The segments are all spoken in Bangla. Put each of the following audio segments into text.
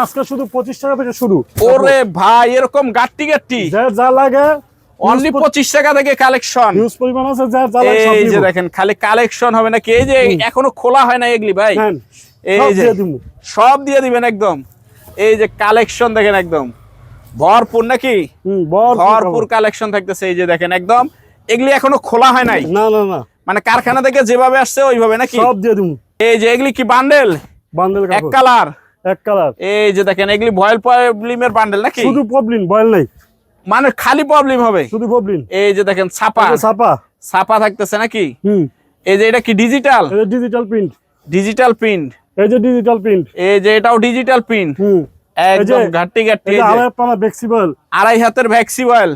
আজকে শুধু 25 টাকা থেকে শুরু। ওরে ভাই এরকম গাট্টি যা লাগে অনলি 25 টাকা থেকে কালেকশন হিউজ পরিমাণ আছে। যা লাগে সব এই যে নিব। দেখেন খালি কালেকশন হবে নাকি? এই যে এখনো খোলা হয় না এগুলি ভাই? এই যে সব দিয়ে দিবেন একদম। এই যে কালেকশন দেখেন একদম ভরপুর নাকি? ভরপুর কালেকশন থাকতেছে। এই যে দেখেন একদম এগুলি এখনো খোলা হয় নাই। না না না, মানে কারখানা থেকে যেভাবে আসছে ওইভাবে নাকি? সব দিয়ে দিমু। এই যে এগুলি কি বান্ডেল? বান্ডেল এক কালার। এক কালার। এই যে দেখেন এগুলি ভয়েল প্রবলেমের বান্ডেল নাকি? শুধু প্রবলেম, ভয়েল নাই, মানে খালি প্রবলেম হবে শুধু প্রবলেম। এই যে দেখেন ছাপা ছাপা থাকতেছে নাকি? এই যে এটা কি ডিজিটাল? এটা ডিজিটাল প্রিন্ট। Digital print. এই যে ডিজিটাল প্রিন্ট। এই যে এটাও ডিজিটাল প্রিন্ট। একদম ঘাটতি ঘাটতি। এই যে আড়াই পানা ভ্যাক্সিবল, আড়াই হাতের ভ্যাক্সিবল।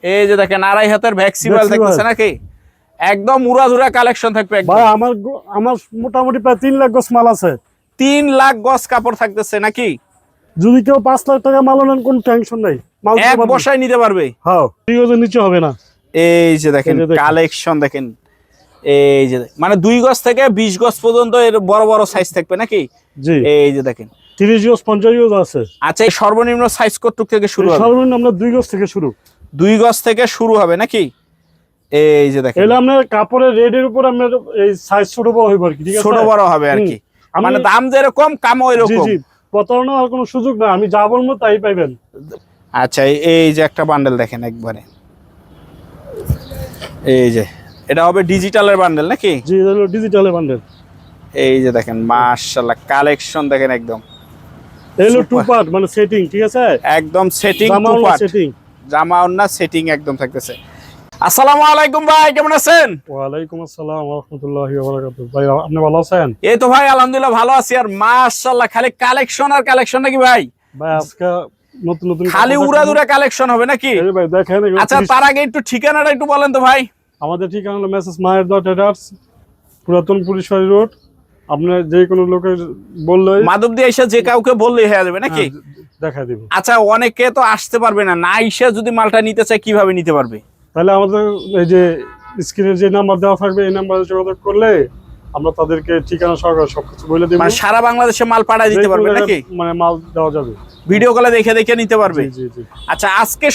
এই যে দেখেন আড়াই হাতের ভ্যাক্সিবল দেখতেছে নাকি? একদম উড়াধুরা কালেকশন থাকবে একদম। ভাই আমার মোটামুটি প্রায় 3 লাখ গজ মাল আছে। 3 লাখ গজ কাপড় থাকতেছে নাকি? যদি কেউ 5 লাখ টাকা মাল নেন কোনো টেনশন নাই, মাল এক বসায় নিতে পারবে। হ্যাঁ, ঠিক আছে, নিচে হবে না। এই যে দেখেন কালেকশন দেখেন। এই যে মানে 2 গজ থেকে 20 গজ পর্যন্ত এর বড় বড় সাইজ থাকবে নাকি? জি, এই যে দেখেন 30 গজ 50 গজ আছে। আচ্ছা এই সর্বনিম্ন সাইজ কত থেকে শুরু হবে? সর্বনিম্ন আমরা 2 গজ থেকে শুরু। 2 গজ থেকে শুরু হবে নাকি? এই যে দেখেন এলা আমরা কাপড়ের রেডের উপর আমরা এই সাইজ ছোট বড় হইব আর কি, ঠিক আছে? ছোট বড় হবে আর কি, মানে দাম যেরকম কামও এরকম। জি জি, প্রতারণা আর কোনো সুযোগ না, আমি যা বলবো তাই পাইবেন। আচ্ছা এই যে একটা বান্ডেল দেখেন একবারে। এই যে এটা হবে ডিজিটালের বান্ডেল নাকি? জি, এটা হলো ডিজিটালের বান্ডেল। এই যে দেখেন মাশাআল্লাহ কালেকশন দেখেন একদম। এলো টু পার্ট মানে সেটিং, ঠিক আছে? একদম সেটিং টু পার্ট। জামা ওন্না সেটিং একদম থাকতেছে। আসসালামু আলাইকুম ভাই, কেমন আছেন? ওয়া আলাইকুম আসসালাম ওয়া রাহমাতুল্লাহি ওয়া বারাকাতুহু। ভাই আপনি ভালো আছেন? এই তো ভাই আলহামদুলিল্লাহ ভালো আছি। আর মাশাআল্লাহ খালি কালেকশন আর কালেকশন নাকি ভাই? ভাই আজকে নতুন নতুন খালি উড়াদুরা কালেকশন হবে নাকি? এই ভাই দেখেন। আচ্ছা তার আগে একটু ঠিকানাটা একটু বলেন তো ভাই। আমাদের ঠিকানা হলো মেসেজ মায়ের দা ট্রেডার্স, পুরাতন পুলিশবাড়ি রোড। আপনার যে কোনো লোকের বললেই মাধবদী এসে যে কাউকে বললেই হয়ে যাবে নাকি? দেখা দিব। আচ্ছা অনেকে তো আসতে পারবে না, না এসে যদি মালটা নিতে চায় কিভাবে নিতে পারবে? তাহলে আমাদের এই যে স্ক্রিনে যে নাম্বার দেওয়া থাকবে এই নাম্বারে যোগাযোগ করলে আমরা তাদেরকে ঠিকানা সহকারে সবকিছু বলে দেব। মানে সারা বাংলাদেশে মাল পাঠিয়ে দিতে পারবে নাকি? মানে মাল দেওয়া যাবে, ভিডিও কলে দেখে দেখে নিতে পারবে। জি জি। আচ্ছা আজকে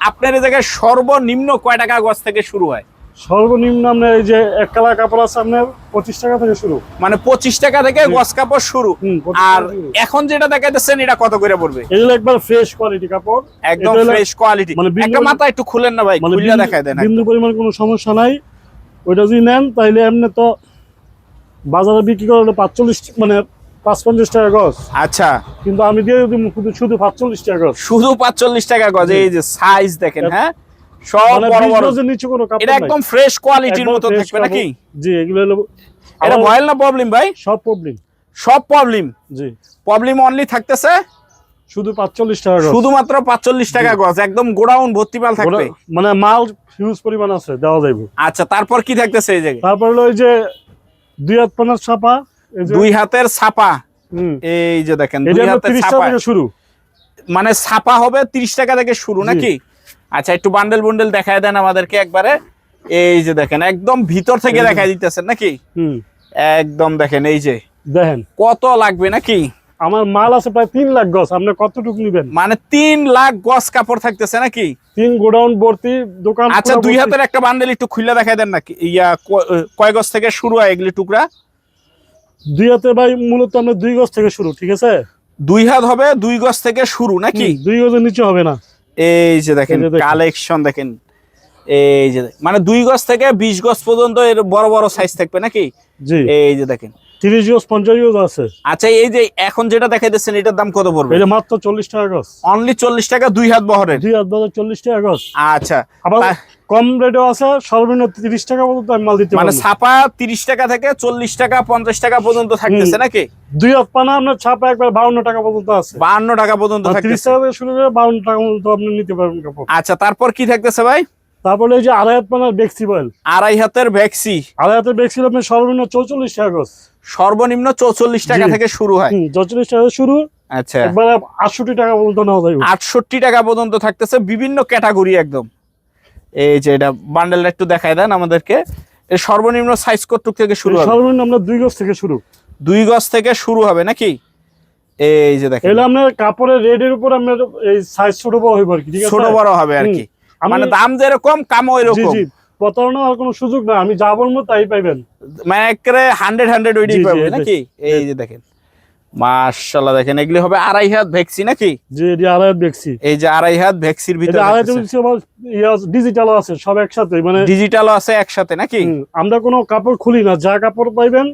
আপনার এই জায়গায় সর্বনিম্ন কয় টাকা গজ থেকে শুরু হয়? সর্বনিম্ন আপনার এই যে এক কালার কাপড় আছে আপনার 25 টাকা থেকে শুরু। মানে 25 টাকা থেকে গজ কাপড় শুরু। আর এখন যেটা দেখাইতেছেন এটা কত করে পড়বে? এগুলো একবার ফ্রেশ কোয়ালিটি কাপড়, একদম ফ্রেশ কোয়ালিটি। মানে একটা মাথা একটু খুলেন না ভাই, খুলে দেখায় দেন। বিন্দু পরিমাণ কোনো সমস্যা নাই। ওইটা যদি নেন তাইলে এমনি তো বাজারে বিক্রি করে 45 মানে 55 টাকা গজ। আচ্ছা, কিন্তু আমি দিয়ে দিই শুধু 45 টাকা গজ। শুধু 45 টাকা গজ। এই যে সাইজ দেখেন, হ্যাঁ সব বড় বড়। নিচে কোনো কাপড় এটা একদম ফ্রেশ কোয়ালিটির মতো থাকবে নাকি? জি, এগুলো হলো। এটা ভয়েল না প্রবলেম ভাই? সব প্রবলেম। সব প্রবলেম। জি, প্রবলেম অনলি থাকতেছে শুধু 45 টাকা গজ। শুধুমাত্র 45 টাকা গজ। একদম গোডাউন ভর্তি মাল থাকবে, মানে মাল হিউজ পরিমাণ আছে, দেওয়া যাবে। আচ্ছা তারপর কি থাকতেছে এই জায়গায়? তারপর হলো ওই যে 2 হাত পানার ছাপা, এই যে 2 হাতের ছাপা। এই যে দেখেন 2 হাতের ছাপা থেকে শুরু। মানে ছাপা হবে 30 টাকা থেকে শুরু নাকি? আচ্ছা একটু বান্ডেল বুন্ডেল দেখায় দেন আমাদেরকে একবারে। এই যে দেখেন একদম ভিতর থেকে দেখাই দিতেছেন নাকি? একদম দেখেন এই যে দেখেন কত লাগবে নাকি? আমার মাল আছে প্রায় 3 লাখ গজ, আপনি কতটুকু নেবেন? মানে 3 লাখ গজ কাপড় থাকতেছে নাকি? 3 গোডাউন ভর্তি দোকান। আচ্ছা 2 হাতের একটা বান্ডেল একটু খুলে দেখায় দেন নাকি? ইয়া কয় গজ থেকে শুরু হয় এগুলি টুকরা? 2 হাতে ভাই মূলত আমরা 2 গজ থেকে শুরু, ঠিক আছে? 2 হাত হবে 2 গজ থেকে শুরু নাকি? 2 গজের নিচে হবে না। এই যে দেখেন কালেকশন দেখেন। এই যে মানে 2 গজ থেকে 20 গজ পর্যন্ত এর বড় বড় সাইজ থাকবে নাকি? জি, এই যে দেখেন 30 গজ 50 গজ আছে। আচ্ছা এই যে এখন যেটা দেখাইতেছেন এটার দাম কত পড়বে? এটা মাত্র 40 টাকা গজ। অনলি 40 টাকা 2 হাত বহরের। 2 হাত বহরের 40 টাকা গজ। আচ্ছা আবার কম রেটও আছে, সর্বনিম্ন 30 টাকা পর্যন্ত আমি মাল দিতে পারবো। মানে ছাপা 30 টাকা থেকে 40 টাকা 50 টাকা পর্যন্ত থাকতেছে নাকি? 2 হাত পানা আপনার ছাপা একবার 52 টাকা পর্যন্ত আছে। 52 টাকা পর্যন্ত থাকতেছে। 30 টাকা থেকে শুরু করে 52 টাকা পর্যন্ত আপনি নিতে পারবেন কাপড়। আচ্ছা তারপর কি থাকতেছে ভাই? তারপরে এই যে আড়াই হাত পানার ভ্যাক্সিবল। আড়াই হাতের ভ্যাক্সি। আড়াই হাতের ভ্যাক্সিবল আপনার সর্বনিম্ন 44 টাকা গজ। সর্বনিম্ন 44 টাকা থেকে শুরু হয়। 44 টাকা শুরু। আচ্ছা একবার 68 টাকা পর্যন্ত নেওয়া যাবে। 68 টাকা পর্যন্ত থাকতেছে, বিভিন্ন ক্যাটাগরি একদম। এই যে এটা বান্ডেলটা একটু দেখায় দেন আমাদেরকে। এর সর্বনিম্ন সাইজ কত থেকে শুরু হবে? সর্বনিম্ন আমরা 2 গজ থেকে শুরু। 2 গজ থেকে শুরু হবে নাকি? এই যে দেখেন, এগুলো আপনার কাপড়ের রেডের উপর আপনার এই সাইজ ছোট বড় হইব আর কি, ঠিক আছে? ছোট বড় হবে আর কি, মানে দাম যেরকম কামও জি এরকম। জি, প্রতারণা আর কোনো সুযোগ না, আমি যা বলবো তাই পাইবেন, মানে একেবারে 100 ওইটাই জি, জি, পাবে নাকি? এই যে দেখেন মাশাআল্লাহ, দেখেন এগুলি হবে 2.5 হাত ভেক্সি নাকি? জি, এটি আড়াই দেখছি, এই যে 2.5 হাত ভেক্সির ভিতরে আড়াই ডিজিটালও আছে, সব একসাথে, মানে ডিজিটালও আছে একসাথে নাকি? আমরা কোনো কাপড় খুলি না, যা কাপড় পাইবেন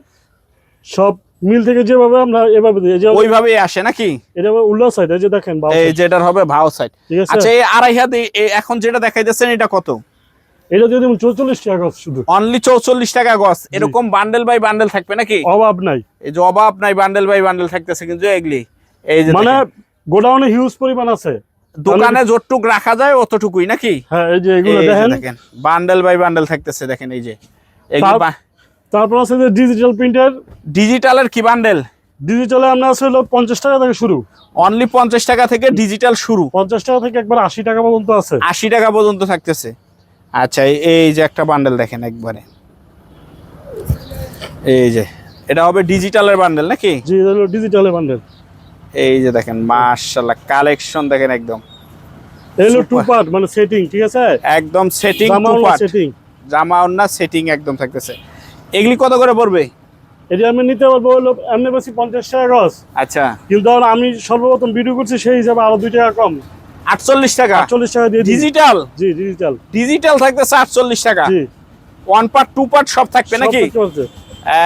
সব মিল থেকে যেভাবে আমরা এভাবে দিই, ওইভাবেই আসে নাকি? এটা উল্লা সাইড, এই যে দেখেন এই যে এটার হবে ভাও সাইড। ঠিক আছে? আচ্ছা, এই 2.5 হাত এখন যেটা দেখাই যাচ্ছেন এটা কত? এটা যদি 44 টাকা গজ, শুধু অনলি 44 টাকা গজ। এরকম বান্ডেল বাই বান্ডেল থাকবে নাকি? অভাব নাই, এই যে অভাব নাই, বান্ডেল বাই বান্ডেল থাকতেছে কিন্তু এগুলি। এই যে মানে গোডাউনে হিউজ পরিমাণ আছে, দোকানে যতটুক রাখা যায় অতটুকুই নাকি? হ্যাঁ, এই যে এগুলো দেখেন বান্ডেল বাই বান্ডেল থাকতেছে, দেখেন এই যে তারপর আছে যে ডিজিটাল প্রিন্টার। ডিজিটালের কি বান্ডেল? ডিজিটালে আমরা আছে হলো 50 টাকা থেকে শুরু, অনলি 50 টাকা থেকে ডিজিটাল শুরু, 50 টাকা থেকে একবার 80 টাকা পর্যন্ত আছে, 80 টাকা পর্যন্ত থাকতেছে। আচ্ছা, এই যে একটা বান্ডেল দেখেন একবারে, এই যে এটা হবে ডিজিটালের বান্ডেল নাকি? জি, এটা হলো ডিজিটালের বান্ডেল। এই যে দেখেন মাশাআল্লাহ, কালেকশন দেখেন একদম, এই হলো টু পার্ট, মানে সেটিং, ঠিক আছে? একদম সেটিং, জামা টু ওড়না পার্ট, সেটিং, জামা ওড়না সেটিং একদম থাকতেছে। এগুলি কত করে পড়বে? এটা আমি নিতে পারবো হলো এমনি বেশি 50 টাকা গজ, আচ্ছা, কিন্তু আর আমি সর্বপ্রথম ভিডিও করছি সেই হিসাবে আরো 2 টাকা কম, 48 টাকা। 48 টাকা দিয়ে দিই। ডিজিটাল, জি, ডিজিটাল, ডিজিটাল থাকতেছে 48 টাকা। জি, ওয়ান পার্ট টু পার্ট সব থাকবে সব নাকি? থাকতে পারছে।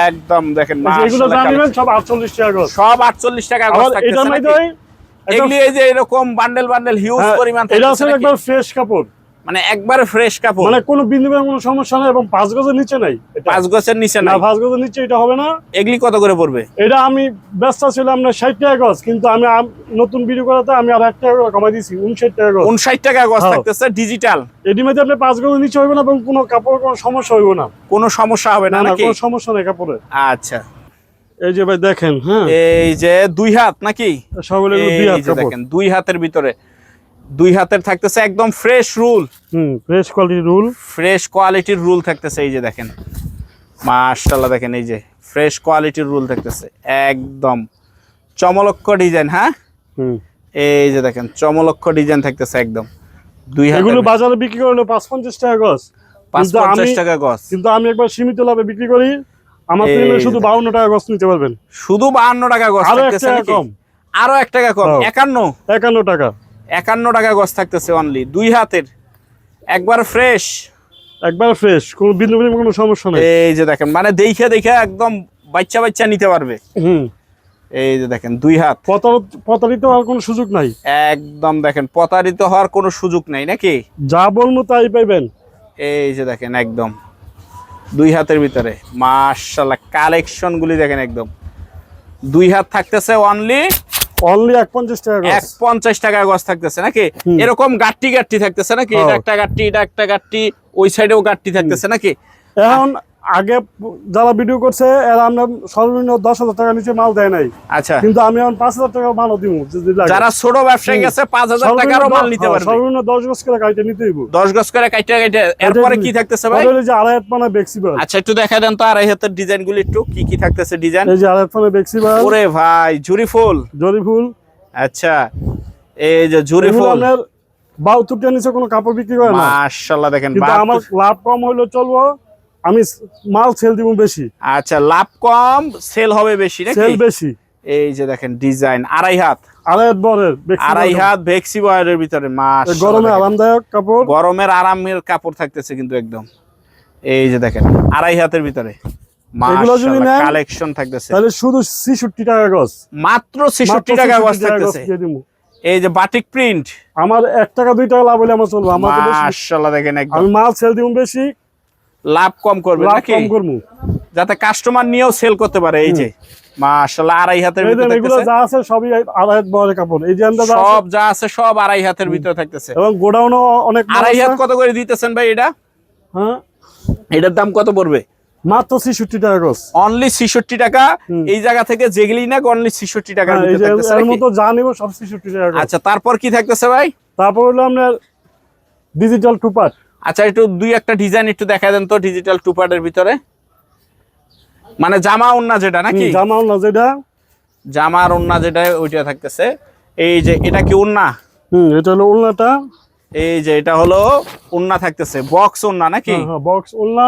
একদম দেখেন এগুলো মাশাআল্লাহ, জানিবেন সব 48 টাকা গজ, সব 48 টাকা গজ আবার থাকতেছে এটার নাকি? মধ্যে এগুলি এই যে এরকম বান্ডেল বান্ডেল হিউজ পরিমাণ এটা থাকতেছে আছে নাকি? একবার ফ্রেশ কাপড়, মানে একবারে ফ্রেশ কাপড়, মানে কোনো বিন্দুর কোনো সমস্যা নাই, এবং 5 গজের নিচে নাই, 5 গজের নিচে না, না। 5 গজের নিচে এটা হবে না। এগুলি কত করে পড়বে? এটা আমি ব্যস্ত ছিলাম না 60 টাকা গজ, কিন্তু আমি নতুন ভিডিও করাতে আমি আর 1 টাকা করে কমাই দিয়েছি, 59 টাকা গজ। 59 টাকা গজ হ্যাঁ। থাকতেছে ডিজিটাল। এটির মধ্যে আপনি 5 গজের নিচে হইবে না, এবং কোনো কাপড় কোনো সমস্যা হইব না, কোনো সমস্যা হবে না না, নাকি? কোনো সমস্যা নেই কাপড়ে। আচ্ছা, এই যে ভাই দেখেন, হ্যাঁ, এই যে 2 হাত নাকি? সবগুলো 2 হাত এই যে কাপড়, দেখেন 2 হাতের ভিতরে, 2 হাতের থাকতেছে একদম fresh rule, fresh quality rule, fresh কোয়ালিটির রুল থাকতেছে। এই যে দেখেন মাশাআল্লাহ, দেখেন এই যে ফ্রেশ কোয়ালিটির রুল থাকতেছে, একদম চমলক্ষ ডিজাইন। হ্যাঁ, এই যে দেখেন চমলক্ষ ডিজাইন থাকতেছে একদম। 2 হাত, এগুলো বাজারে বিক্রি করে হলো 550 টাকা গজ, 550 টাকা গজ, কিন্তু আমি একবার সীমিত লাভে বিক্রি করি, আমার থেকে শুধু 52 টাকা গজ নিতে পারবেন, শুধু 52 টাকা গজ আরো 1 থাকতেছে টাকা নাকি? কম, আরো 1 টাকা কম, 51 51 টাকা, 51 টাকা গজ থাকতেছে অনলি 2 হাতের, একবার ফ্রেশ, একবার ফ্রেশ, কোনো বিন্দু বিন্দু কোনো সমস্যা নেই। এই যে দেখেন মানে দেখে দেখে একদম বাচ্চা বাচ্চা নিতে পারবে। এই যে দেখেন 2 হাত, প্রতারিত হওয়ার কোনো সুযোগ নাই, একদম দেখেন প্রতারিত হওয়ার কোনো সুযোগ নাই নাকি? যা বলবো তাই পাইবেন। এই যে দেখেন একদম 2 হাতের ভিতরে মাশাআল্লাহ, কালেকশন গুলি দেখেন একদম। 2 হাত থাকতেছে অনলি 150 টাকা গজ, 150 টাকা গজ থাকতেছে নাকি? এরকম গাট্টি গাট্টি থাকতেছে নাকি? এটা একটা গাট্টি, এটা একটা গাট্টি, ওই সাইডেও গাট্টি থাকতেছে নাকি? এখন আগে যারা ভিডিও করছে এরা আমরা সর্বনিম্ন 10,000 টাকা নিচে মাল দেয় নাই, আচ্ছা, কিন্তু আমি এখন 5,000 টাকা মালও দিব, যারা ছোট ব্যবসায়ী গেছে 5,000 টাকারও মাল নিতে পারবে। সর্বনিম্ন 10 গজ করে কাইটে নিতে হইব, 10 গজ করে কাইটা কাইটা। এরপরে কি থাকতেছে ভাই? এই যে আড়াই হাত পানা বেক্সিবল। আচ্ছা, একটু দেখা দেন তো 2.5 হাতের ডিজাইন গুলি একটু, কি কি থাকতেছে ডিজাইন? এই যে আড়াই হাত পানা বেক্সিবল, ওরে ভাই ঝুরি ফুল, জরি ফুল, আচ্ছা, এই যে ঝুরি ফুল, আপনার 72 টাকা নিচে কোনো কাপড় বিক্রি করে না, মাশাআল্লাহ দেখেন। কিন্তু আমার লাভ কম হইলো চলবো, আমি মাল সেল দিব বেশি। আচ্ছা, লাভ কম, সেল হবে বেশি নাকি? সেল বেশি। এই যে দেখেন ডিজাইন 2.5 হাত, 2.5 হাত বরের, 2.5 হাত ভেক্সি বয়ারের ভিতরে, মাশাআল্লাহ গরমে আরামদায়ক কাপড়, গরমের আরামের কাপড় থাকতেছে কিন্তু একদম। এই যে দেখেন 2.5 হাতের ভিতরে এগুলো যদি মাশাআল্লাহ নেন কালেকশন থাকতেছে, তাহলে শুধু 66 টাকা গজ, মাত্র 66 টাকা গজ থাকতেছে। এই যে বাটিক প্রিন্ট, আমার 1 টাকা 2 টাকা লাভ হলে আমার চলবে, আমার মাশাআল্লাহ দেখেন একদম। আমি মাল সেল দিব বেশি, লাভ কম করবে লাভ নাকি? কম করব, যাতে কাস্টমার নিয়েও সেল করতে পারে। এই যে মাশাআল্লাহ 2.5 হাতের ভিতরে এগুলো থাকতেছে, যা আছে সবই 2.5 হাত বরের কাপড়, এই যে আমরা সব যা আছে সব 2.5 হাতের ভিতরে থাকতেছে। এবং গোডাউনও অনেক মাল 2.5 হাত আছে। কত করে দিতেছেন ভাই এটা? হ্যাঁ, এটার দাম কত পড়বে? মাত্র 66 টাকা গজ, অনলি 66 টাকা। এই জায়গা থেকে যেগুলি না অনলি 66 টাকার এই ভিতরে যে থাকতেছে এর নাকি? মতো যা নিব সব 66 টাকা গজ। আচ্ছা, তারপর কি থাকতেছে ভাই? তারপর হলো আপনার ডিজিটাল টু পার্ট। আচ্ছা, একটু 2-1টা ডিজাইন একটু দেখা দেন তো ডিজিটাল টু পার্টের ভিতরে, মানে জামা ওন্না যেটা নাকি? জামা ওন্না যেটা জামার ওন্না যেটা ওইটা থাকতেছে। এই যে এটা কি ওন্না? এটা হলো ওন্নাটা। এই যে এটা হলো ওন্না থাকতেছে, বক্স ওন্না নাকি? হ্যাঁ বক্স ওন্না।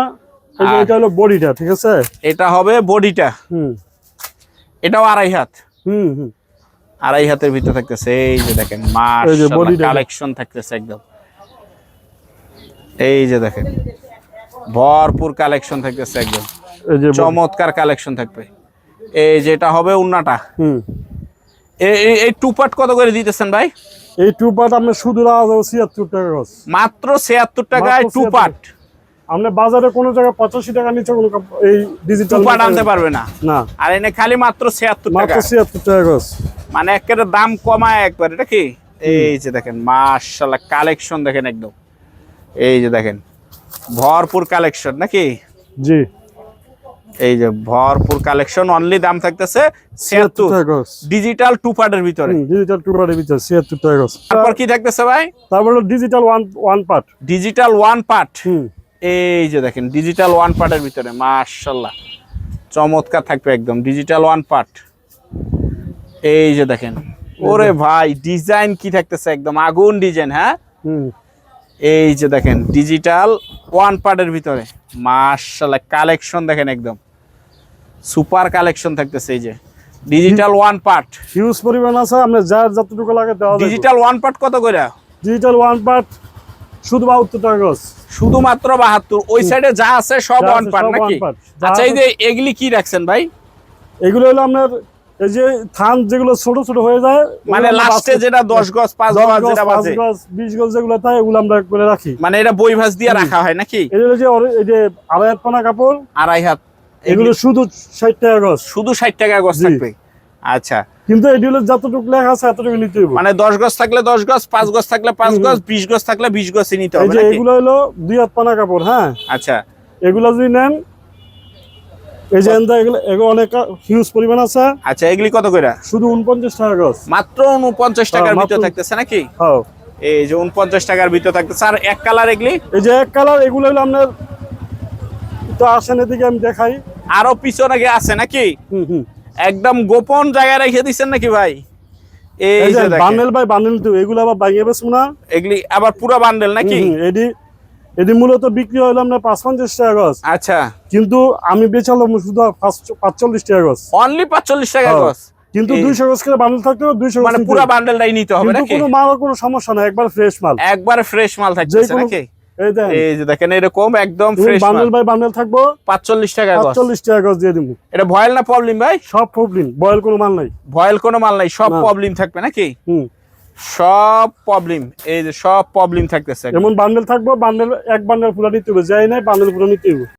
এই যে এটা হলো বডিটা, ঠিক আছে? এটা হবে বডিটা। এটাও 2.5 হাত। হুম হুম 2.5 হাতের ভিতরে থাকতেছে। এই যে দেখেন মাশাআল্লাহ কালেকশন থাকতেছে একদম। এই যে দেখেন ভরপুর কালেকশন থাকতেছে একদম, এই যে চমৎকার কালেকশন থাকবে। এই যে এটা হবে উন্নাটা। এই টু পার্ট কত করে দিতেছেন ভাই? এই টু পার্ট আপনি শুধু 76 টাকা গজ, মাত্র 76 টাকায় টু পার্ট। আপনি বাজারে কোনো জায়গায় 85 টাকা নিচে কোনো এই ডিজিটাল টু পার্ট আনতে পারবে না। না, আর এনে খালি মাত্র 76 টাকা, মাত্র 76 টাকা গজ। মানে একেবারে দাম কমায় একবার। এটা কি? এই যে দেখেন মাশাআল্লাহ কালেকশন দেখেন একদম। এই যে দেখেন ভরপুর কালেকশন নাকি? জি, এই যে ভরপুর কালেকশন। অনলি দাম থাকতেছে 76 টাকা, ডিজিটাল টু পার্টের ভিতরে। ডিজিটাল টু পার্টের ভিতরে 76 টাকা। তারপর কি থাকতেছে ভাই? তারপর digital one part. Digital one part. এই যে দেখেন ডিজিটাল ওয়ান পার্টের ভিতরে মাশাআল্লাহ চমৎকার থাকবে একদম ডিজিটাল ওয়ান পার্ট। এই যে দেখেন, ওরে ভাই ডিজাইন কি থাকতেছে একদম আগুন ডিজাইন। হ্যাঁ এই যে দেখেন ডিজিটাল ওয়ান পার্টের ভিতরে মাশাআল্লাহ কালেকশন দেখেন একদম সুপার কালেকশন থাকতেছে। এই যে ডিজিটাল ওয়ান পার্ট হিউজ পরিমাণ আছে, আমরা যার যতটুকু লাগে দেওয়া যাবে। ডিজিটাল ওয়ান পার্ট কত করে? ডিজিটাল ওয়ান পার্ট শুধু 72 টাকা গজ, শুধুমাত্র 72। ওই সাইডে যা আছে সব ওয়ান পার্ট নাকি? আচ্ছা এই যে এগুলি কি রাখছেন ভাই? এগুলো হলো আপনার এই যে থান যেগুলো ছোট ছোট হয়ে যায়, মানে লাস্টে যেটা 10 গজ 5 গজ যেটা বাজে 5 গজ 20 গজ যেগুলো থাকে ওগুলো আমরা করে রাখি। মানে এটা বই ভাঁজ দিয়ে রাখা হয় নাকি? এই যে 2.5 হাত পানা কাপড়, 2.5 হাত, এগুলো শুধু 60 টাকা গজ, শুধু 60 টাকা গজ থাকবে। আচ্ছা, কিন্তু এগুলো যতটুকু লেখা আছে এতটুকু নিতে হবে। মানে 10 গজ থাকলে 10 গজ, 5 গজ থাকলে 5 গজ, 20 গজ থাকলে 20 গজই নিতে হবে নাকি? নাকি? এগুলো হলো 2 হাত পানা কাপড়। হ্যাঁ আচ্ছা, এগুলো যদি নেন, এই যে এগুলো অনেক হিউজ পরিমাণ আছে। আচ্ছা এগুলি কত করে? শুধু 49 টাকা গজ, মাত্র 49 টাকার ভিতর থাকতেছে নাকি? হ্যাঁ এই যে 49 টাকার ভিতর থাকতেছে। আর এক কালার এগুলি? এই যে এক কালার এগুলো হলো আপনার, তো আসেন এদিকে আমি দেখাই। আরো পিছনে আছে নাকি? একদম গোপন জায়গায় রেখে দিচ্ছেন নাকি ভাই? এই যে বান্ডেল বাই বান্ডেল, তো এগুলো আবার বাইরে বেচবো না, এগুলি আবার পুরো বান্ডেল নাকি? এটি মূলত বিক্রি হলো আপনার 55 টাকা গজ। আচ্ছা, কিন্তু আমি বেচালাম শুধু 45 টাকা গজ, অনলি 45 টাকা গজ। কিন্তু 200 গজ করে বান্ডেল থাকতে হবে, 200 গজ মানে পুরো বান্ডেলটাই নিতে হবে নাকি? কোনো মালের কোনো সমস্যা না, একবার ফ্রেশ মাল, একবার ফ্রেশ মাল থাকতেছে নাকি? এই যে দেখেন এরকম একদম ফ্রেশ বান্ডেল বাই বান্ডেল থাকবো 45 টাকা গজ। 45 টাকা গজ দিয়ে দিব। এটা ভয়েল না প্রবলেম ভাই? সব প্রবলেম, বয়েল কোনো মাল নাই, ভয়েল কোনো মাল নাই, সব প্রবলেম থাকবে নাকি? সব প্রবলেম। এই যে সব প্রবলেম থাকতেছে। যেমন বান্ডেল থাকবো, বান্ডেল এক বান্ডেল পুরো নিতে হবে, যাই নাই বান্ডেল পুরো নিতে হবে।